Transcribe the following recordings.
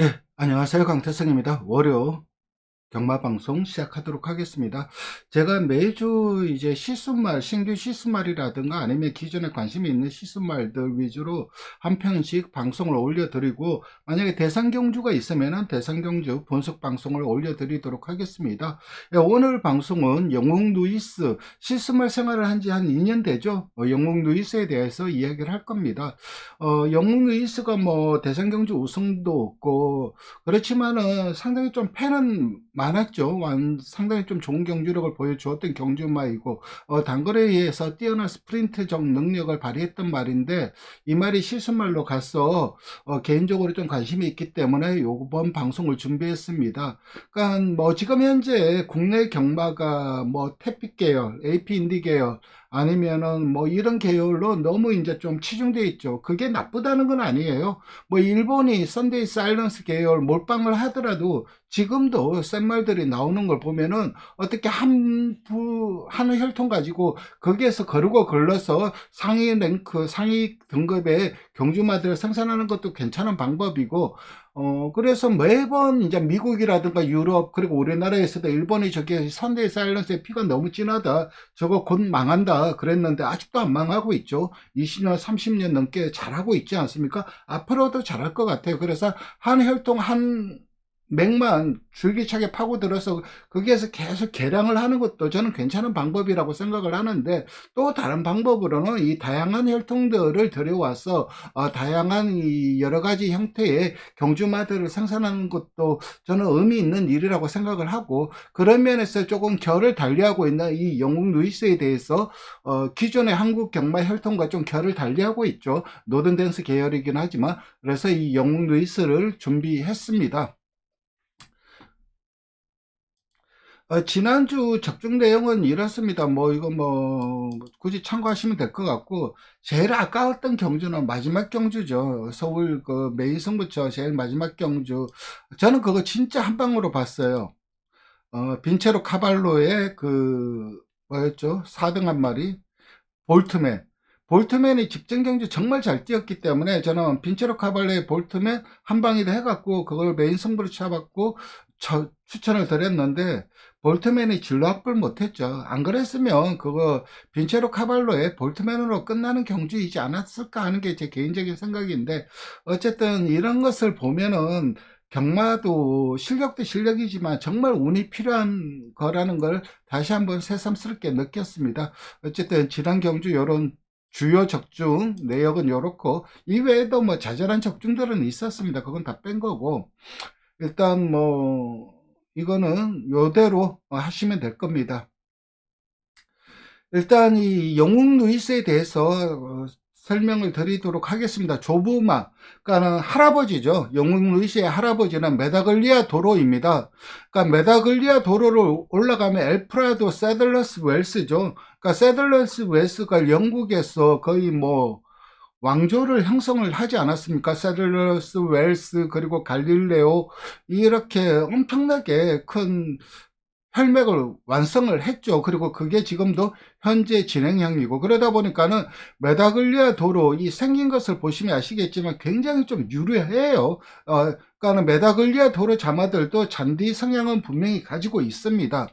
예, 안녕하세요. 강태성입니다. 월요 경마방송 시작하도록 하겠습니다. 제가 매주 이제 시순말, 신규 시순말이라든가 아니면 기존에 관심이 있는 시순말들 위주로 한 편씩 방송을 올려드리고, 만약에 대상경주가 있으면 대상경주 분석 방송을 올려드리도록 하겠습니다. 예, 오늘 방송은 영웅 루이스 시순말 생활을 한 지 한 2년 되죠. 영웅 루이스에 대해서 이야기를 할 겁니다. 영웅 루이스가 뭐 대상경주 우승도 없고 그렇지만은 상당히 좀 팬은 많았죠. 상당히 좀 좋은 경주력을 보여주었던 경주마이고, 단거리에서 뛰어난 스프린트적 능력을 발휘했던 말인데, 이 말이 실수말로 가서 개인적으로 좀 관심이 있기 때문에 요번 방송을 준비했습니다. 그러니까 뭐 지금 현재 국내 경마가 뭐 태픽 계열, AP 인디 계열, 아니면은 뭐 이런 계열로 너무 이제 좀 치중되어 있죠. 그게 나쁘다는 건 아니에요. 뭐 일본이 썬데이 사일런스 계열 몰빵을 하더라도 지금도 센 말들이 나오는 걸 보면은 어떻게 한 혈통 가지고 거기에서 거르고 걸러서 상위 랭크, 상위 등급의 경주마들을 생산하는 것도 괜찮은 방법이고, 그래서 매번 이제 미국이라든가 유럽, 그리고 우리나라에서도 일본이 저게 선데이 사일런스의 피가 너무 진하다, 저거 곧 망한다 그랬는데 아직도 안 망하고 있죠. 20년 30년 넘게 잘하고 있지 않습니까? 앞으로도 잘할 것 같아요. 그래서 한 혈통 한 맥만 줄기차게 파고들어서 거기에서 계속 개량을 하는 것도 저는 괜찮은 방법이라고 생각을 하는데, 또 다른 방법으로는 이 다양한 혈통들을 들여와서 다양한 이 여러 가지 형태의 경주마들을 생산하는 것도 저는 의미 있는 일이라고 생각을 하고, 그런 면에서 조금 결을 달리하고 있는 이 영웅 루이스에 대해서 기존의 한국 경마 혈통과 좀 결을 달리하고 있죠. 노든댄스 계열이긴 하지만. 그래서 이 영웅 루이스를 준비했습니다. 지난주 적중 내용은 이렇습니다. 뭐, 이거 뭐, 굳이 참고하시면 될 것 같고, 제일 아까웠던 경주는 마지막 경주죠. 서울 그 메인 승부처 제일 마지막 경주. 저는 그거 진짜 한 방으로 봤어요. 빈체로 카발로의 뭐였죠? 4등 한 마리. 볼트맨. 볼트맨이 직전 경주 정말 잘 뛰었기 때문에 저는 빈체로 카발레의 볼트맨 한 방이다 해갖고 그걸 메인 승부로 잡았고 추천을 드렸는데, 볼트맨이 진로 확보를 못했죠. 안 그랬으면 그거 빈체로 카발로의 볼트맨으로 끝나는 경주이지 않았을까 하는 게 제 개인적인 생각인데, 어쨌든 이런 것을 보면은 경마도 실력도 실력이지만 정말 운이 필요한 거라는 걸 다시 한번 새삼스럽게 느꼈습니다. 어쨌든 지난 경주 요런 주요 적중 내역은 요렇고, 이외에도 뭐 자잘한 적중들은 있었습니다. 그건 다 뺀 거고, 일단 뭐 이거는 요대로 하시면 될 겁니다. 일단 이 영웅 루이스에 대해서 설명을 드리도록 하겠습니다. 조부마, 그러니까 할아버지죠. 영웅 루이스의 할아버지는 메다글리아 도로입니다. 그러니까 메다글리아 도로를 올라가면 엘프라도 세들러스 웰스죠. 그러니까 세들러스 웰스가 영국에서 거의 뭐 왕조를 형성을 하지 않았습니까? 세들러스 웰스, 그리고 갈릴레오, 이렇게 엄청나게 큰 혈맥을 완성을 했죠. 그리고 그게 지금도 현재 진행형이고, 그러다 보니까는 메다글리아 도로 이 생긴 것을 보시면 아시겠지만 굉장히 좀 유려해요. 그러니까 메다글리아 도로 자마들도 잔디 성향은 분명히 가지고 있습니다.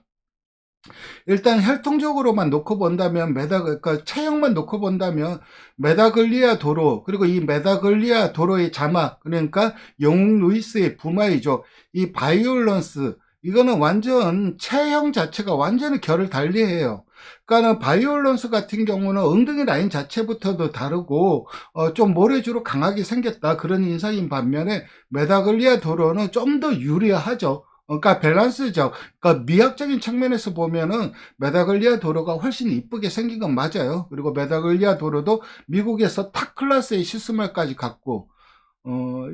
일단 혈통적으로만 놓고 본다면 그러니까 체형만 놓고 본다면 메다글리아 도로, 그리고 이 메다글리아 도로의 자마, 그러니까 영웅 루이스의 부마이죠. 이 바이올런스, 이거는 완전 체형 자체가 완전히 결을 달리해요. 그러니까 바이올런스 같은 경우는 엉덩이 라인 자체부터도 다르고 좀 모래주로 강하게 생겼다 그런 인상인 반면에, 메다글리아 도로는 좀 더 유리하죠. 그러니까 밸런스죠. 그러니까 미학적인 측면에서 보면은 메다글리아 도로가 훨씬 이쁘게 생긴 건 맞아요. 그리고 메다글리아 도로도 미국에서 탑 클래스의 시스템까지 갖고,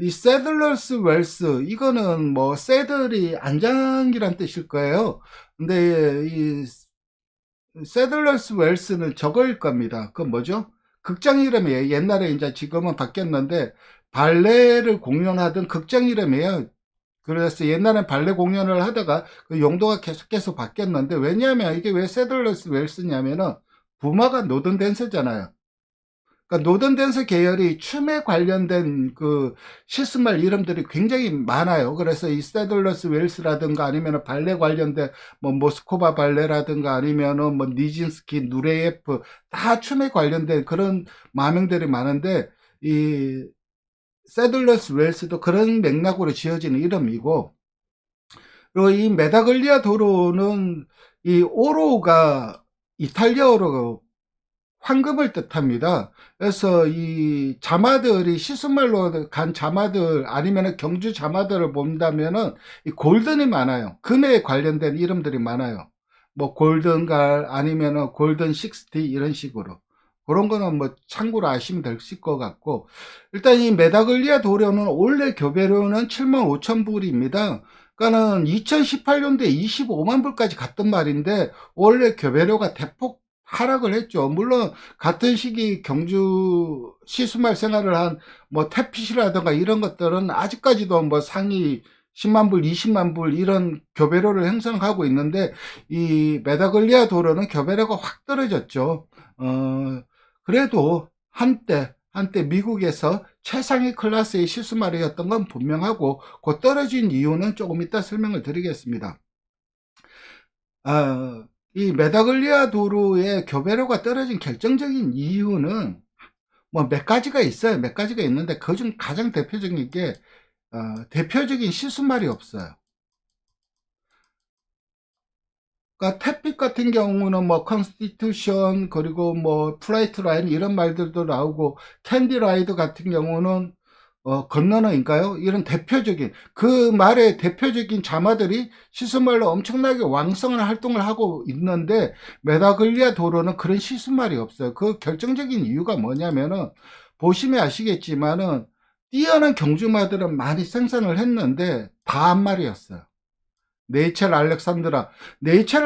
이 세들러스 웰스, 이거는 뭐 세들이 안장이란 뜻일 거예요. 근데 이 세들러스 웰스는 저거일 겁니다. 그 뭐죠? 극장 이름이에요. 옛날에 이제 지금은 바뀌었는데 발레를 공연하던 극장 이름이에요. 그래서 옛날엔 발레 공연을 하다가 그 용도가 계속해서 바뀌었는데, 왜냐하면 이게 왜 세들러스 웰스냐면은 부마가 노던 댄서잖아요. 그러니까 노던댄스 계열이 춤에 관련된 그 실습말 이름들이 굉장히 많아요. 그래서 이 세들러스 웰스라든가 아니면 발레 관련된 뭐 모스코바 발레라든가 아니면은 뭐 니진스키, 누레예프 다 춤에 관련된 그런 마명들이 많은데 이 세들러스 웰스도 그런 맥락으로 지어진 이름이고, 그리고 이 메다글리아 도로는 이 오로가 이탈리아어로 황금을 뜻합니다. 그래서 이 자마들이 시순말로 간 자마들 아니면 경주 자마들을 본다면은 이 골든이 많아요. 금에 관련된 이름들이 많아요. 뭐 골든갈 아니면은 골든 식스티 이런 식으로. 그런 거는 뭐 참고로 아시면 될 것 같고, 일단 이 메다글리아 도료는 원래 교배료는 75,000불입니다. 그러니까는 2018년도에 25만 불까지 갔던 말인데 원래 교배료가 대폭 하락을 했죠. 물론 같은 시기 경주 시수말 생활을 한 뭐 태핏이라든가 이런 것들은 아직까지도 뭐 상위 10만 불, 20만 불 이런 교배료를 형성하고 있는데 이 메다글리아 도로는 교배료가 확 떨어졌죠. 그래도 한때 미국에서 최상위 클래스의 시수말이었던 건 분명하고 그 떨어진 이유는 조금 이따 설명을 드리겠습니다. 이 메다글리아 도로의 교배료가 떨어진 결정적인 이유는 뭐 몇 가지가 있어요. 몇 가지가 있는데 그중 가장 대표적인 게 대표적인 시수말이 없어요. 그러니까 태픽 같은 경우는 뭐 컨스티튜션 그리고 뭐 플라이트 라인 이런 말들도 나오고, 캔디 라이드 같은 경우는 건너너인가요? 이런 대표적인 그 말의 대표적인 자마들이 시스말로 엄청나게 왕성한 활동을 하고 있는데 메다글리아 도로는 그런 시스말이 없어요. 그 결정적인 이유가 뭐냐면은 보시면 아시겠지만은 뛰어난 경주마들은 많이 생산을 했는데 다 한 마리였어요. 네이첼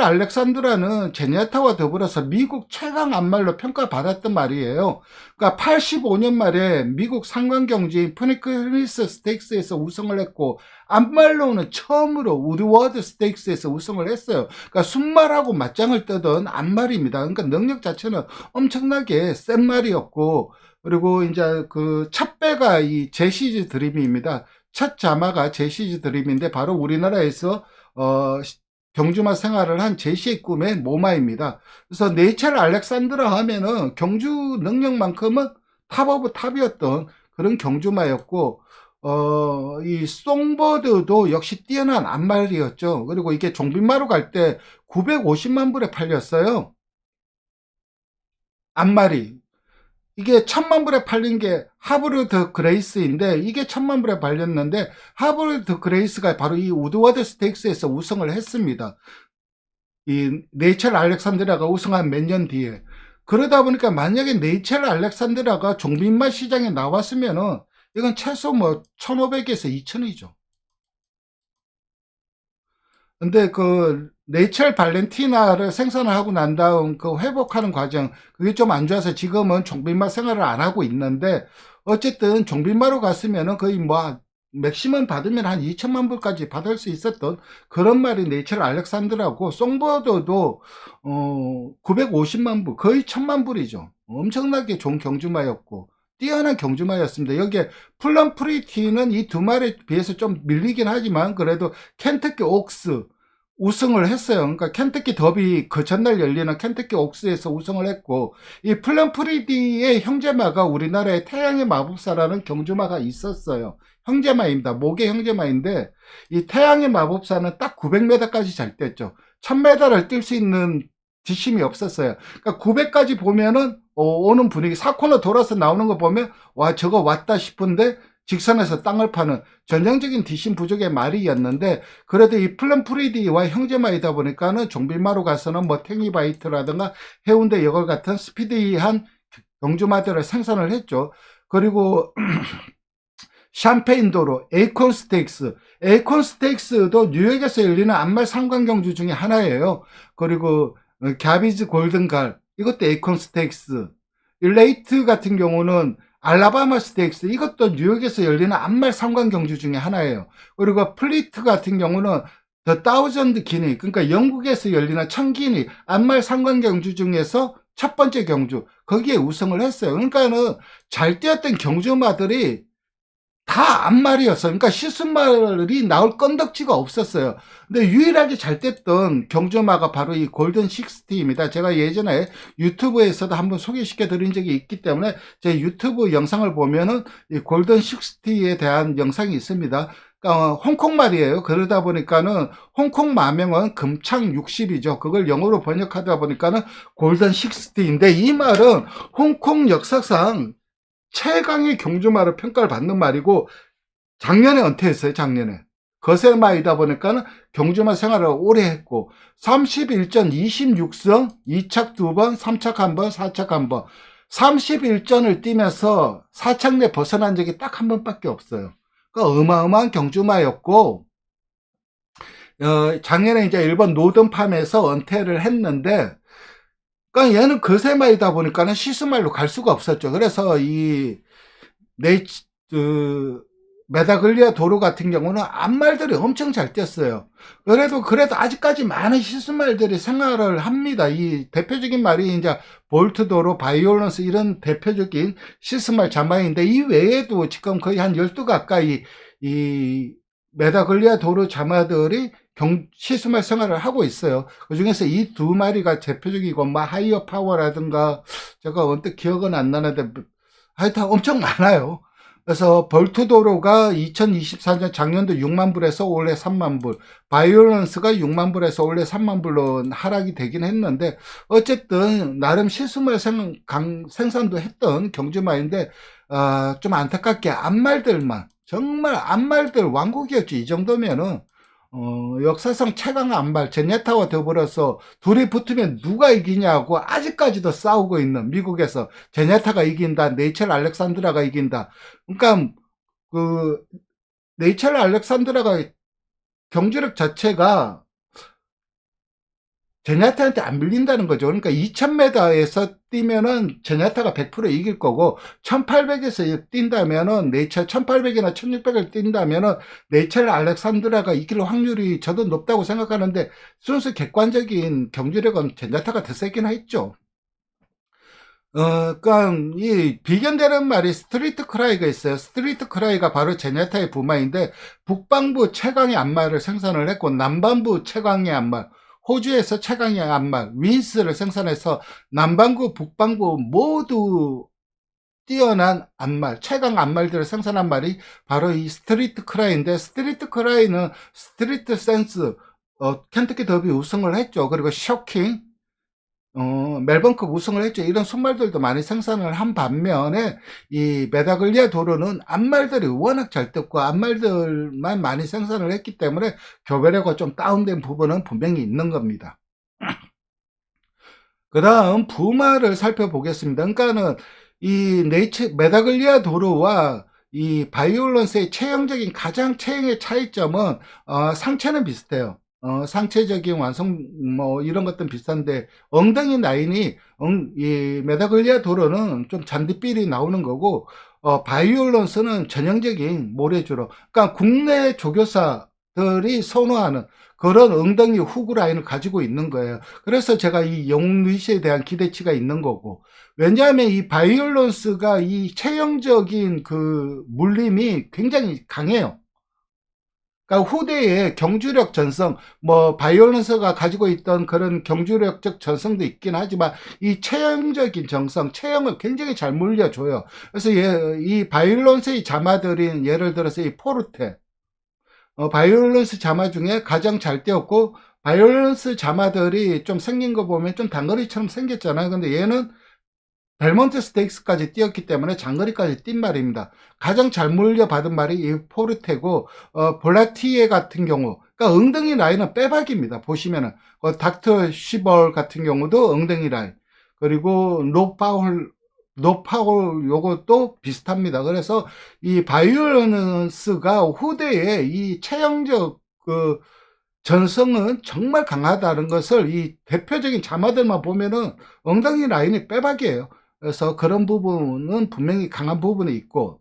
알렉산드라는 제니아타와 더불어서 미국 최강 암말로 평가받았던 말이에요. 그러니까 85년 말에 미국 상관경주인 푸니크니스 스테이크스에서 우승을 했고, 암말로는 처음으로 우드워드 스테이크스에서 우승을 했어요. 그러니까 순말하고 맞짱을 뜨던 암말입니다. 그러니까 능력 자체는 엄청나게 센 말이었고, 그리고 이제 그 첫 배가 이 제시즈 드림입니다. 첫 자마가 제시즈 드림인데 바로 우리나라에서 경주마 생활을 한 제시의 꿈의 모마입니다. 그래서 네이첼 알렉산드라 하면은 경주 능력만큼은 탑 오브 탑이었던 그런 경주마였고, 이 송버드도 역시 뛰어난 암말이었죠. 그리고 이게 종빈마루 갈 때 950만 불에 팔렸어요. 암말이. 이게 1000만 불에 팔린 게 하버드 그레이스인데 이게 1000만 불에 팔렸는데 하버드 그레이스가 바로 이 우드워드 스테이크스에서 우승을 했습니다. 이 네이첼 알렉산드라가 우승한 몇 년 뒤에. 그러다 보니까 만약에 네이첼 알렉산드라가 종빈마 시장에 나왔으면은 이건 최소 뭐 1500에서 2000이죠. 근데 그 네이첼 발렌티나를 생산을 하고 난 다음 그 회복하는 과정, 그게 좀 안 좋아서 지금은 종빈마 생활을 안 하고 있는데, 어쨌든 종빈마로 갔으면은 거의 뭐 맥시멈 받으면 한 2천만 불까지 받을 수 있었던 그런 말이 네이첼 알렉산드라고, 송버더도 950만 불, 거의 1000만 불이죠. 엄청나게 좋은 경주마였고 뛰어난 경주마였습니다. 여기에 플럼 프리티는 이 두 마리에 비해서 좀 밀리긴 하지만 그래도 켄터키 옥스 우승을 했어요. 그러니까 켄터키 더비 그 전날 열리는 켄터키 옥스에서 우승을 했고, 이 플럼 프리티의 형제마가 우리나라에 태양의 마법사라는 경주마가 있었어요. 형제마입니다. 목의 형제마인데 이 태양의 마법사는 딱 900m까지 잘 뛰었죠. 1000m를 뛸 수 있는 뒷심이 없었어요. 그러니까 900까지 보면은 오는 분위기, 4코너 돌아서 나오는 거 보면 와 저거 왔다 싶은데 직선에서 땅을 파는 전형적인 뒷심 부족의 말이었는데, 그래도 이 플럼 프리디와 형제마이다 보니까는 종빌마로 가서는 뭐 탱이바이트라든가 해운대 여걸 같은 스피디한 경주마들을 생산을 했죠. 그리고 샴페인도로, 에이콘 스테이크스도 뉴욕에서 열리는 암말 상관경주 중에 하나예요. 그리고 갸비즈 골든갈, 이것도 에이콘 스테이크스. 일레이트 같은 경우는 알라바마 스테이크스, 이것도 뉴욕에서 열리는 암말 상관경주 중에 하나예요. 그리고 플리트 같은 경우는 더 다우전드 기니, 그러니까 영국에서 열리는 천기니 암말 상관경주 중에서 첫 번째 경주 거기에 우승을 했어요. 그러니까는 잘 뛰었던 경주마들이 다 앞말이었어요. 그러니까 시순말이 나올 건덕지가 없었어요. 근데 유일하게 잘 됐던 경주마가 바로 이 골든 식스티입니다. 제가 예전에 유튜브에서도 한번 소개시켜 드린 적이 있기 때문에 제 유튜브 영상을 보면은 이 골든 식스티에 대한 영상이 있습니다. 그러니까 홍콩 말이에요. 그러다 보니까는 홍콩 마명은 금창 60이죠. 그걸 영어로 번역하다 보니까는 골든 식스티인데, 이 말은 홍콩 역사상 최강의 경주마로 평가를 받는 말이고, 작년에 은퇴했어요. 작년에 거세마이다 보니까는 경주마 생활을 오래 했고, 31전 26승, 2착 2번, 3착 1번, 4착 1번, 31전을 뛰면서 4착 내 벗어난 적이 딱 한 번밖에 없어요. 그러니까 어마어마한 경주마였고, 작년에 이제 일본 노던팜에서 은퇴를 했는데, 그러니까 얘는 거세마이다 보니까는 시스말로 갈 수가 없었죠. 그래서 이 그 메다글리아 도로 같은 경우는 앞말들이 엄청 잘 뛰었어요. 그래도 아직까지 많은 시스말들이 생활을 합니다. 이 대표적인 말이 이제 볼트 도로, 바이올런스 이런 대표적인 시스말 자마인데, 이 외에도 지금 거의 한 12 가까이 이 메다글리아 도로 자마들이 시스말 생활을 하고 있어요. 그 중에서 이 두 마리가 대표적이고, 뭐 하이어 파워라든가 제가 언뜻 기억은 안 나는데 하여튼 엄청 많아요. 그래서 벌트도로가 2024년 작년도 6만 불에서 올해 3만 불, 바이올런스가 6만 불에서 올해 3만 불로 하락이 되긴 했는데, 어쨌든 나름 실수말 생산도 했던 경주마인데, 좀 안타깝게 앞말들만, 정말 앞말들 왕국이었죠. 이 정도면은 역사상 최강 앞말 제네타와 더불어서 둘이 붙으면 누가 이기냐고 아직까지도 싸우고 있는 미국에서, 제네타가 이긴다, 네이첼 알렉산드라가 이긴다. 그러니까 그 네이첼 알렉산드라가 경주력 자체가 제냐타한테 안 밀린다는 거죠. 그러니까 2000m에서 뛰면은 제냐타가 100% 이길 거고, 1800에서 뛴다면은 네이처 1800이나 1600을 뛴다면은 네이처 알렉산드라가 이길 확률이 저도 높다고 생각하는데, 순수 객관적인 경주력은 제냐타가 더 세긴 했죠. 그러니까 이 비견되는 말이 스트리트 크라이가 있어요. 스트리트 크라이가 바로 제냐타의 부마인데, 북방부 최강의 앞말을 생산을 했고, 남반부 최강의 앞말, 호주에서 최강의 앞말 윈스를 생산해서 남반구 북반구 모두 뛰어난 앞말, 최강 앞말들을 생산한 말이 바로 이 스트리트 크라이인데, 스트리트 크라이는 스트리트 센스, 켄터키 더비 우승을 했죠. 그리고 쇼킹, 멜번컵 우승을 했죠. 이런 순말들도 많이 생산을 한 반면에, 이 메다글리아 도로는 앞말들이 워낙 잘 떴고 앞말들만 많이 생산을 했기 때문에 교배력가 좀 다운된 부분은 분명히 있는 겁니다. 그 다음 부마를 살펴보겠습니다. 그러니까는 이 메다글리아 도로와 이 바이올런스의 체형적인 가장 체형의 차이점은, 상체는 비슷해요. 상체적인 완성 뭐 이런 것들은 비슷한데, 엉덩이 라인이 이 메다글리아 도로는 좀 잔디삘이 나오는 거고, 바이올런스는 전형적인 모래주로, 그러니까 국내 조교사들이 선호하는 그런 엉덩이 후구 라인을 가지고 있는 거예요. 그래서 제가 이 영웅 루이스에 대한 기대치가 있는 거고, 왜냐하면 이 바이올런스가 이 체형적인 그 물림이 굉장히 강해요. 그러니까 후대의 경주력 전성, 뭐 바이올런스가 가지고 있던 그런 경주력적 전성도 있긴 하지만, 이 체형적인 정성, 체형을 굉장히 잘 물려줘요. 그래서 이 바이올런스의 자마들인 예를 들어서 이 포르테, 바이올런스 자마 중에 가장 잘 뛰었고, 바이올런스 자마들이 좀 생긴 거 보면 좀 단거리처럼 생겼잖아요. 근데 얘는 벨몬트 스테이크스까지 뛰었기 때문에 장거리까지 뛴 말입니다. 가장 잘 물려받은 말이 이 포르테고, 볼라티에 같은 경우, 그러니까 엉덩이 라인은 빼박입니다. 보시면은 닥터 시벌 같은 경우도 엉덩이 라인, 그리고 노파울 요것도 비슷합니다. 그래서 이 바이올런스가 후대에 이 체형적 그 전성은 정말 강하다는 것을 이 대표적인 자마들만 보면은 엉덩이 라인이 빼박이에요. 그래서 그런 부분은 분명히 강한 부분이 있고,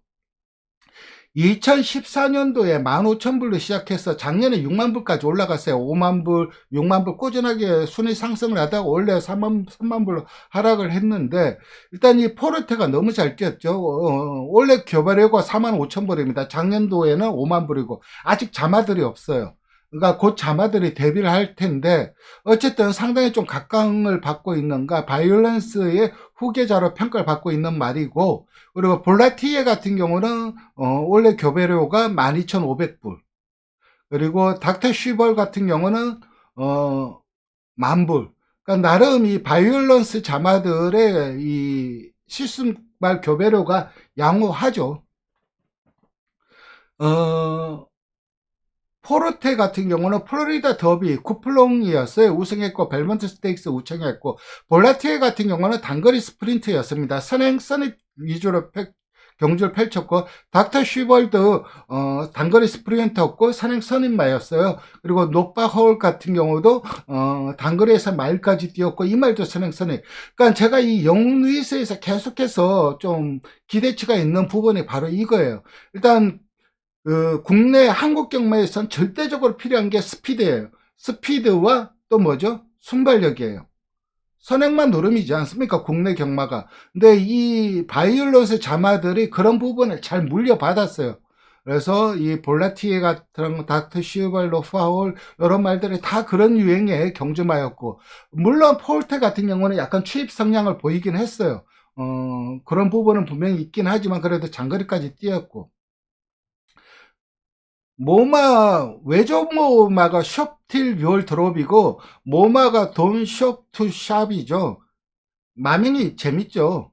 2014년도에 15,000불로 시작해서 작년에 6만 불까지 올라갔어요. 5만 불, 6만 불 꾸준하게 순위 상승을 하다가 원래 3만 불로 하락을 했는데, 일단 이 포르테가 너무 잘 뛰었죠. 원래 교배료가 45,000불입니다. 작년도에는 5만 불이고 아직 자마들이 없어요. 그러니까 곧 자마들이 데뷔를 할 텐데, 어쨌든 상당히 좀 각광을 받고 있는가, 바이올런스의 후계자로 평가를 받고 있는 말이고, 그리고 볼라티에 같은 경우는 원래 교배료가 12,500불, 그리고 닥터 쉬벌 같은 경우는 만불. 그러니까 나름 이 바이올런스 자마들의 이 실순말 교배료가 양호하죠. 포르테 같은 경우는 플로리다 더비 쿠플롱이었어요. 우승했고 벨몬트 스테이크스 우승했고, 볼라티에 같은 경우는 단거리 스프린트였습니다. 선입 위주로 경주를 펼쳤고, 닥터 쉬벌드 단거리 스프린터였고 선입마였어요. 그리고 노바 홀 같은 경우도 단거리에서 마일까지 뛰었고 이 말도 선입. 그러니까 제가 이 영웅 루이스에서 계속해서 좀 기대치가 있는 부분이 바로 이거예요. 일단 국내 한국 경마에선 절대적으로 필요한 게 스피드예요. 스피드와 또 뭐죠? 순발력이에요. 선행만 노름이지 않습니까? 국내 경마가. 근데 이 바이올런스 자마들이 그런 부분을 잘 물려받았어요. 그래서 이 볼라티에 같은 닥터 슈발로 파울 이런 말들이 다 그런 유행의 경주마였고, 물론 포르테 같은 경우는 약간 추입 성향을 보이긴 했어요. 그런 부분은 분명히 있긴 하지만 그래도 장거리까지 뛰었고, 외조 모마가 숍틸 듀얼 드롭이고, 모마가 돈 숍 투 샵이죠. 마명이 재밌죠.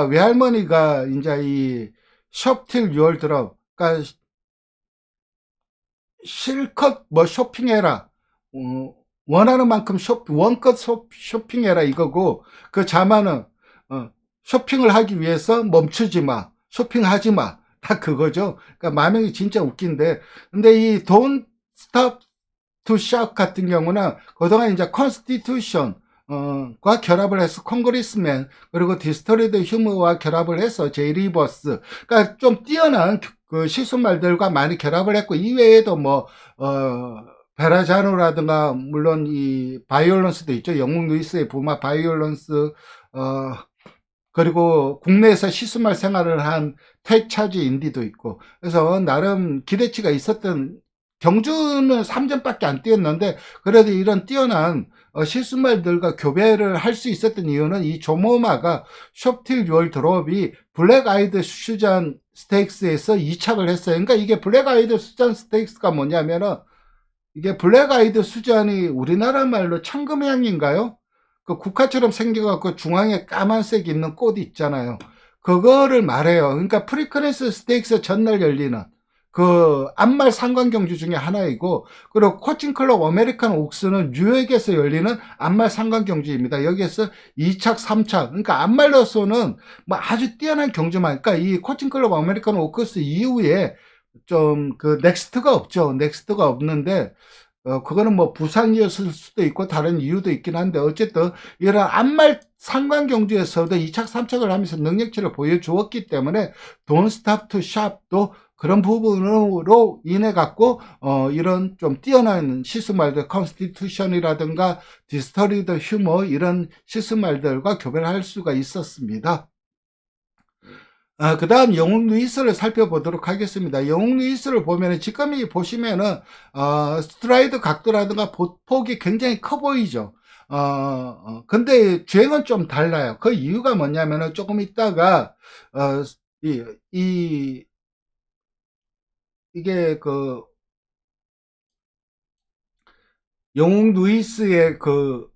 외할머니가 이제 이 숍틸 듀얼 드롭, 그러니까 실컷 뭐 쇼핑해라. 원하는 만큼 원껏 쇼핑해라 이거고, 그 자만은, 쇼핑을 하기 위해서 멈추지 마. 쇼핑하지 마. 다 그거죠. 그러니까 마명이 진짜 웃긴데, 근데 이 Don't Stop to Shop 같은 경우는 그동안 이제 컨스티튜션 과 결합을 해서 콩그리스맨, 그리고 디스토리드 휴머와 결합을 해서 제이리버스, 그러니까 좀 뛰어난 그 시순말들과 많이 결합을 했고, 이외에도 뭐 베라자노라든가 물론 이 바이올런스도 있죠. 영웅 루이스의 부마 바이올런스, 그리고 국내에서 시스말 생활을 한 택차지 인디도 있고, 그래서 나름 기대치가 있었던, 경주는 3전밖에 안 뛰었는데 그래도 이런 뛰어난 실수말들과 교배를 할 수 있었던 이유는 이 조모마가 숍틸 듀얼 드롭이 블랙 아이드 슈잔 스테이크스에서 2착을 했어요. 그러니까 이게 블랙 아이드 슈잔 스테이크스가 뭐냐면은, 이게 블랙 아이드 슈잔이 우리나라 말로 청금향인가요? 그 국화처럼 생겨갖고 중앙에 까만색 있는 꽃이 있잖아요. 그거를 말해요. 그러니까 프리크네스 스테이크스 전날 열리는 그 암말 상관경주 중에 하나이고, 그리고 코칭클럽 아메리칸 옥스는 뉴욕에서 열리는 암말 상관경주입니다. 여기에서 2착, 3착. 그러니까 암말로서는 뭐 아주 뛰어난 경주만. 그러니까 이 코칭클럽 아메리칸 옥스 이후에 좀 그 넥스트가 없죠. 넥스트가 없는데, 그거는 뭐 부상이었을 수도 있고 다른 이유도 있긴 한데, 어쨌든 이런 암말 상관 경주에서도 2착, 3착을 하면서 능력치를 보여주었기 때문에 Don't Stop to Shop도 그런 부분으로 인해 갖고 이런 좀 뛰어난 시스말들, 컨스티튜션이라든가 디스터리드 휴머, 이런 시스말들과 교배를 할 수가 있었습니다. 그 다음 영웅 루이스를 살펴보도록 하겠습니다. 영웅 루이스를 보면은 지금 보시면은 스트라이드 각도라든가 보폭이 굉장히 커 보이죠. 근데 주행은 좀 달라요. 그 이유가 뭐냐면은 조금 있다가 이, 이 이게 그 영웅 루이스의 그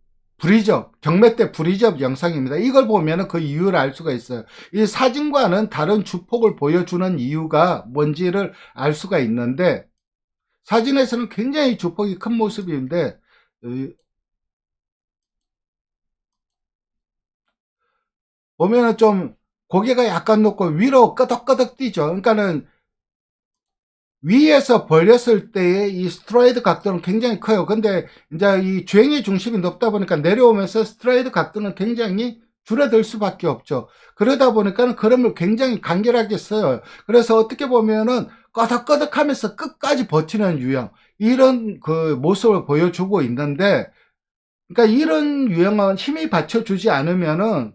경매 때 브리접 영상입니다. 이걸 보면 그 이유를 알 수가 있어요. 이 사진과는 다른 주폭을 보여주는 이유가 뭔지를 알 수가 있는데, 사진에서는 굉장히 주폭이 큰 모습인데, 보면은 좀 고개가 약간 높고 위로 끄덕끄덕 뛰죠. 그러니까는 위에서 벌렸을 때의 이 스트라이드 각도는 굉장히 커요. 근데 이제 이 주행의 중심이 높다 보니까 내려오면서 스트라이드 각도는 굉장히 줄어들 수밖에 없죠. 그러다 보니까 그림을 굉장히 간결하게 써요. 그래서 어떻게 보면은 꺼덕꺼덕 하면서 끝까지 버티는 유형, 이런 그 모습을 보여주고 있는데, 그러니까 이런 유형은 힘이 받쳐주지 않으면은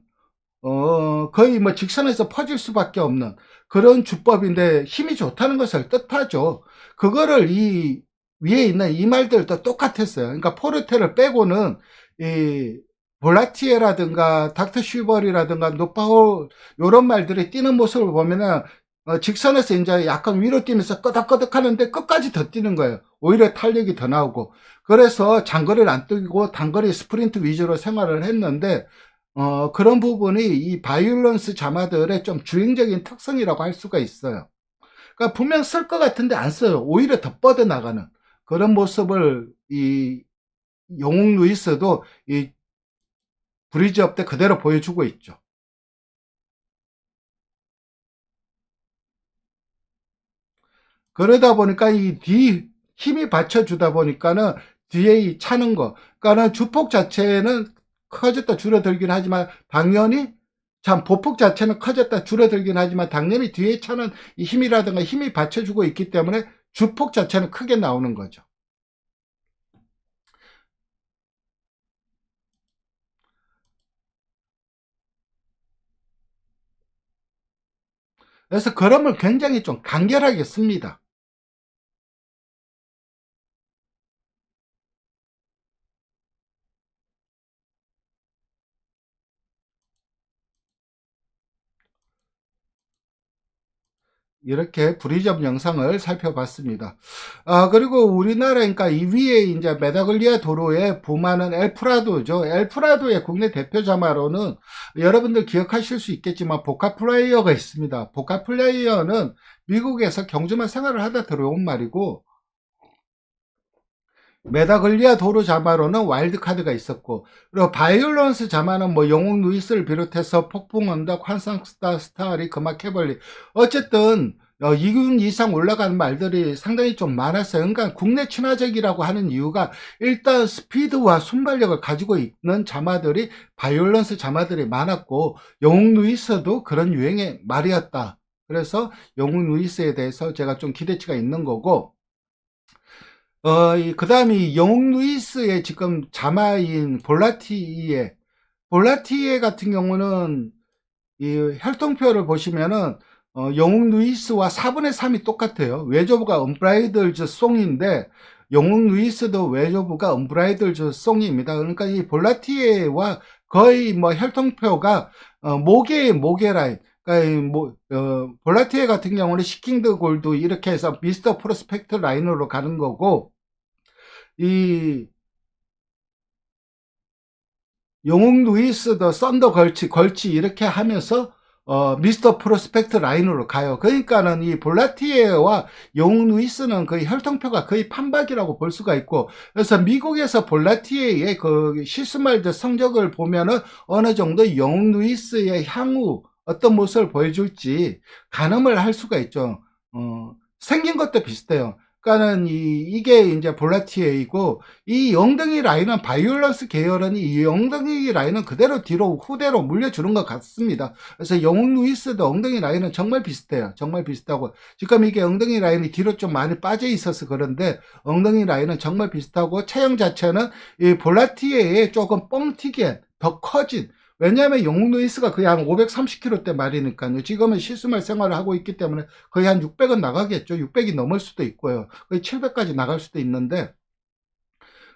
거의 뭐 직선에서 퍼질 수밖에 없는 그런 주법인데, 힘이 좋다는 것을 뜻하죠. 그거를 이 위에 있는 이 말들도 똑같았어요. 그러니까 포르테를 빼고는 이 볼라티에라든가 닥터 슈벌이라든가 노파홀, 요런 말들이 뛰는 모습을 보면은 직선에서 이제 약간 위로 뛰면서 끄덕끄덕 하는데 끝까지 더 뛰는 거예요. 오히려 탄력이 더 나오고. 그래서 장거리를 안 뛰고 단거리 스프린트 위주로 생활을 했는데, 그런 부분이 이 바이올런스 자마들의 좀 주행적인 특성이라고 할 수가 있어요. 그러니까 분명 쓸 것 같은데 안 써요. 오히려 더 뻗어나가는 그런 모습을 이 영웅 루이스도 이 브리즈업 때 그대로 보여주고 있죠. 그러다 보니까 이 뒤 힘이 받쳐주다 보니까는 뒤에 이 차는 거, 그러니까는 주폭 자체는 커졌다 줄어들긴 하지만 당연히, 참 보폭 자체는 커졌다 줄어들긴 하지만 당연히 뒤에 차는 이 힘이라든가 힘이 받쳐주고 있기 때문에 주폭 자체는 크게 나오는 거죠. 그래서 그럼을 굉장히 좀 간결하게 씁니다. 이렇게 브리접 영상을 살펴봤습니다. 그리고 우리나라, 그러니까 이 위에 이제 메다글리아 도로에 붐하는 엘프라도죠. 엘프라도의 국내 대표 자마로는 여러분들 기억하실 수 있겠지만 보카플라이어가 있습니다. 보카플라이어는 미국에서 경주만 생활을 하다 들어온 말이고, 메다글리아 도로 자마로는 와일드카드가 있었고, 그리고 바이올런스 자마는 뭐 영웅 루이스를 비롯해서 폭풍 언덕, 환상스타, 스타리, 금화 캐벌리, 어쨌든 2군 이상 올라간 말들이 상당히 좀 많았어요. 그러니까 국내 친화적이라고 하는 이유가, 일단 스피드와 순발력을 가지고 있는 자마들이, 바이올런스 자마들이 많았고, 영웅 루이스도 그런 유행의 말이었다. 그래서 영웅 루이스에 대해서 제가 좀 기대치가 있는 거고, 그 다음에 영웅 루이스의 지금 자마인 볼라티에 같은 경우는 이 혈통표를 보시면은 영웅 루이스와 4분의 3이 똑같아요. 외조부가 언브라이들즈 송인데, 영웅 루이스도 외조부가 언브라이들즈 송입니다. 그러니까 이 볼라티에와 거의 뭐 혈통표가 모계의 모계 라인. 그러니까 볼라티에 같은 경우는 시킹드 골드 이렇게 해서 미스터 프로스펙트 라인으로 가는 거고, 이 영웅 루이스도 썬더 걸치 이렇게 하면서 미스터 프로스펙트 라인으로 가요. 그러니까는 이 볼라티에와 영웅 루이스는 거의 혈통표가 거의 판박이라고 볼 수가 있고, 그래서 미국에서 볼라티에의 그 실스말드 성적을 보면은 어느 정도 영웅 루이스의 향후 어떤 모습을 보여줄지 가늠을 할 수가 있죠. 생긴 것도 비슷해요. 그러니까는 이게 이제 볼라티에이고, 이 엉덩이 라인은 바이올런스 계열은 이 엉덩이 라인은 그대로 뒤로 후대로 물려주는 것 같습니다. 그래서 영웅 루이스도 엉덩이 라인은 정말 비슷해요. 정말 비슷하고, 지금 이게 엉덩이 라인이 뒤로 좀 많이 빠져 있어서 그런데 엉덩이 라인은 정말 비슷하고, 체형 자체는 이 볼라티에에 조금 뻥튀기한 더 커진, 왜냐하면 영웅 루이스가 거의 한 530kg대 말이니까요. 지금은 실수말 생활을 하고 있기 때문에 거의 한 600은 나가겠죠. 600이 넘을 수도 있고요. 거의 700까지 나갈 수도 있는데,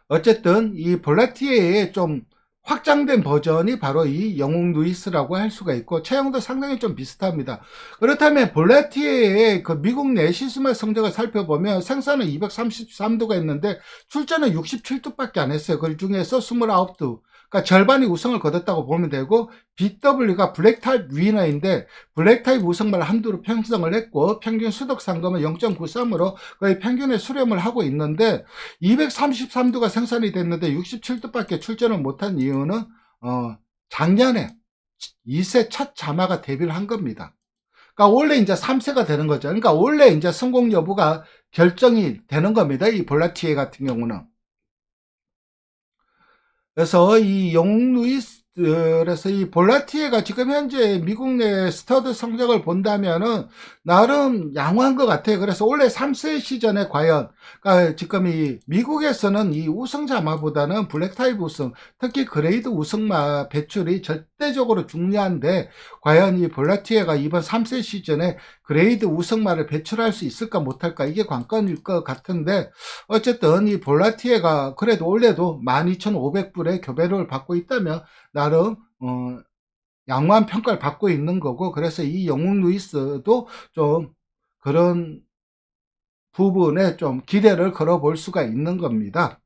어쨌든 이 볼라티에의 좀 확장된 버전이 바로 이 영웅 루이스라고 할 수가 있고, 체형도 상당히 좀 비슷합니다. 그렇다면 볼라티에의 그 미국 내 시스말 성적을 살펴보면, 생산은 233도가 있는데 출전은 67도밖에 안 했어요. 그 중에서 29도, 그러니까 절반이 우승을 거뒀다고 보면 되고, BW가 블랙타입 위너인데 블랙타입 우승만 한두로 편성을 했고, 평균 수덕 상금은 0.93으로 거의 평균의 수렴을 하고 있는데, 233도가 생산이 됐는데 67도밖에 출전을 못한 이유는 작년에 2세 첫 자마가 데뷔를 한 겁니다. 그러니까 원래 이제 3세가 되는 거죠. 그러니까 원래 이제 성공 여부가 결정이 되는 겁니다. 이 볼라티에 같은 경우는. 그래서 이 영웅 루이스, 그래서 이 볼라티에가 지금 현재 미국 내 스터드 성적을 본다면은 나름 양호한 것 같아요. 그래서 올해 3세 시즌에 과연 그러니까 지금 이 미국에서는 이 우승자마보다는 블랙타이프 우승, 특히 그레이드 우승마 배출이 절대적으로 중요한데 과연 이 볼라티에가 이번 3세 시즌에 그레이드 우승마를 배출할 수 있을까 못할까 이게 관건일 것 같은데 어쨌든 이 볼라티에가 그래도 올해도 12,500불의 교배를 받고 있다면 나름 양호한 평가를 받고 있는 거고 그래서 이 영웅 루이스도 좀 그런 부분에 좀 기대를 걸어볼 수가 있는 겁니다.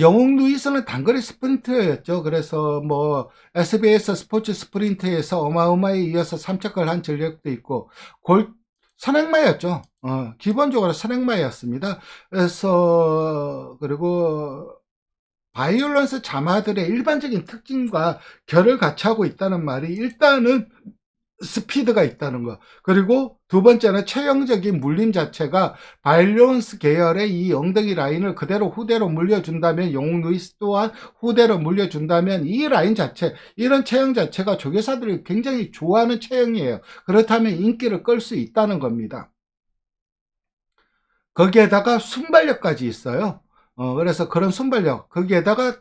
영웅 루이스는 단거리 스프린터였죠. 그래서 뭐 SBS 스포츠 스프린트에서 어마어마에 이어서 3착을 한 전력도 있고 선행마였죠. 기본적으로 선행마였습니다. 그래서 그리고 바이올런스 자마들의 일반적인 특징과 결을 같이 하고 있다는 말이 일단은 스피드가 있다는 거. 그리고 두 번째는 체형적인 물림 자체가 바이올런스 계열의 이 엉덩이 라인을 그대로 후대로 물려준다면 영웅 루이스 또한 후대로 물려준다면 이 라인 자체 이런 체형 자체가 조교사들이 굉장히 좋아하는 체형이에요. 그렇다면 인기를 끌 수 있다는 겁니다. 거기에다가 순발력까지 있어요. 그래서 그런 순발력 거기에다가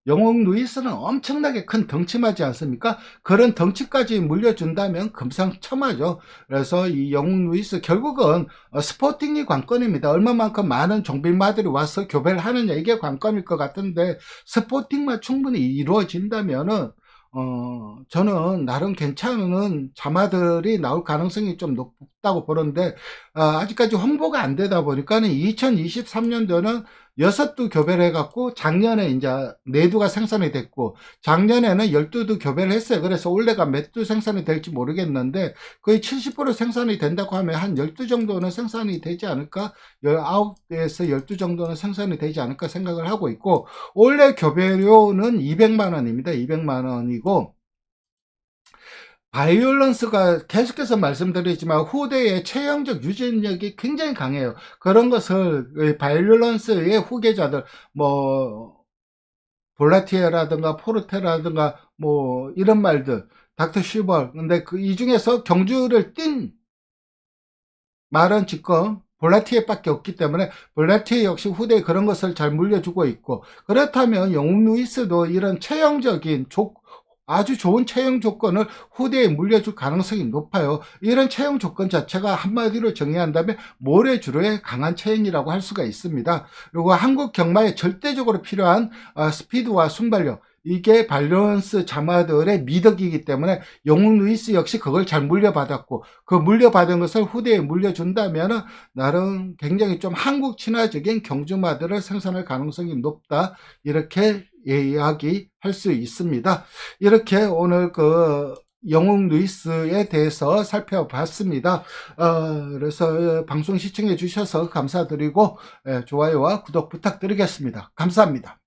영웅 루이스는 엄청나게 큰 덩치마지 않습니까? 그런 덩치까지 물려준다면 금상첨화죠. 그래서 이 영웅 루이스 결국은 스포팅이 관건입니다. 얼마만큼 많은 정bil마들이 와서 교배를 하느냐 이게 관건일 것 같은데 스포팅만 충분히 이루어진다면은 저는 나름 괜찮은 자마들이 나올 가능성이 좀 높다고 보는데 아직까지 홍보가 안 되다 보니까는 2023년도는 6두 교배를 해갖고 작년에 이제 4두가 생산이 됐고 작년에는 12두 교배를 했어요. 그래서 올해가 몇 두 생산이 될지 모르겠는데 거의 70% 생산이 된다고 하면 한 12 정도는 생산이 되지 않을까 19에서 12 정도는 생산이 되지 않을까 생각을 하고 있고 올해 교배료는 200만 원입니다. 200만 원이고 바이올런스가 계속해서 말씀드리지만 후대의 체형적 유전력이 굉장히 강해요. 그런 것을 바이올런스의 후계자들 뭐 볼라티에라든가 포르테라든가 뭐 이런 말들 닥터 슈벌 근데 이 중에서 경주를 뛴 말은 지금 볼라티에 밖에 없기 때문에 볼라티에 역시 후대에 그런 것을 잘 물려주고 있고 그렇다면 영웅 루이스도 이런 체형적인 아주 좋은 체형 조건을 후대에 물려줄 가능성이 높아요. 이런 체형 조건 자체가 한마디로 정의한다면 모래주로의 강한 체형이라고 할 수가 있습니다. 그리고 한국 경마에 절대적으로 필요한 스피드와 순발력 이게 밸런스 자마들의 미덕이기 때문에 영웅 루이스 역시 그걸 잘 물려받았고 그 물려받은 것을 후대에 물려준다면 나름 굉장히 좀 한국 친화적인 경주마들을 생산할 가능성이 높다 이렇게 이야기할 수 있습니다. 이렇게 오늘 그 영웅 루이스에 대해서 살펴봤습니다. 그래서 방송 시청해 주셔서 감사드리고 좋아요와 구독 부탁드리겠습니다. 감사합니다.